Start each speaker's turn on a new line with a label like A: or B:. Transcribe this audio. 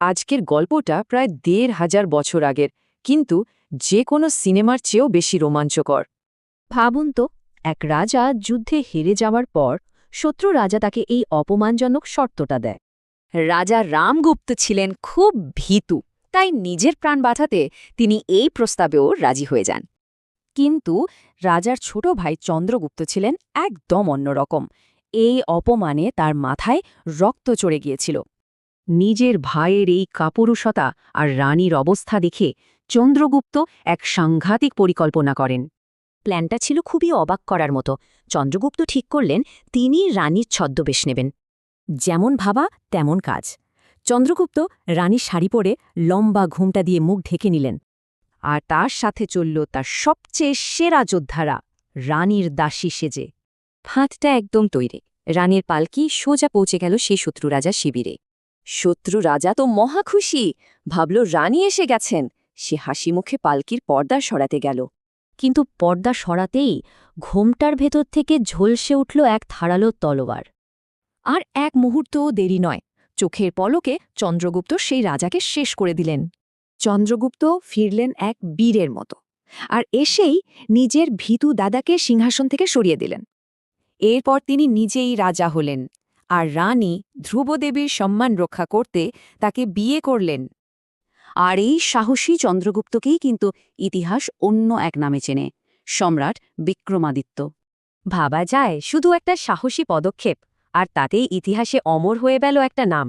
A: আজকের গল্পটা প্রায় ১,৫০০ বছর আগের, কিন্তু যে কোনো সিনেমার চেয়েও বেশি রোমাঞ্চকর।
B: ভাবুন তো, এক রাজা যুদ্ধে হেরে যাওয়ার পর শত্রু রাজা তাকে এই অপমানজনক শর্তটা দেয়।
C: রাজা রামগুপ্ত ছিলেন খুব ভীতু, তাই নিজের প্রাণ বাঁচাতে তিনি এই প্রস্তাবেও রাজি হয়ে যান। কিন্তু রাজার ছোট ভাই চন্দ্রগুপ্ত ছিলেন একদম অন্যরকম। এই অপমানে তার মাথায় রক্ত চড়ে গিয়েছিল।
B: নিজের ভাইয়ের এই কাপুরুষতা আর রানীর অবস্থা দেখে চন্দ্রগুপ্ত এক সাংঘাতিক পরিকল্পনা করেন। প্ল্যানটা ছিল খুবই অবাক করার মতো। চন্দ্রগুপ্ত ঠিক করলেন তিনি রানীর ছদ্মবেশ নেবেন। যেমন ভাবা তেমন কাজ। চন্দ্রগুপ্ত রানীর শাড়ি পরে লম্বা ঘুমটা দিয়ে মুখ ঢেকে নিলেন, আর তার সাথে চলল তার সবচেয়ে সেরা যোদ্ধারা, রানীর দাসী সেজে।
C: ফাঁদটা একদম তৈরি। রানীর পালকি সোজা পৌঁছে গেল সেই শত্রু রাজার শিবিরে। শত্রু রাজা তো মহা খুশি, ভাবল রানী এসে গেছেন। সে হাসি মুখে পালকির পর্দা সরাতে গেল।
B: কিন্তু পর্দা সরাতেই ঘোমটার ভেতর থেকে ঝলসে উঠল এক ধারালো তলোয়ার।
C: আর এক মুহূর্তও দেরি নয়, চোখের পলকে চন্দ্রগুপ্ত সেই রাজাকে শেষ করে দিলেন। চন্দ্রগুপ্ত ফিরলেন এক বীরের মতো, আর এসেই নিজের ভীতু দাদাকে সিংহাসন থেকে সরিয়ে দিলেন। এরপর তিনি নিজেই রাজা হলেন, আর রানী ধ্রুবদেবীর সম্মান রক্ষা করতে তাকে বিয়ে করলেন।
B: আর এই সাহসী চন্দ্রগুপ্তকেই কিন্তু ইতিহাস অন্য এক নামে চেনে, সম্রাট বিক্রমাদিত্য। ভাবা যায়, শুধু একটা সাহসী পদক্ষেপ, আর তাতেই ইতিহাসে অমর হয়ে গেল একটা নাম।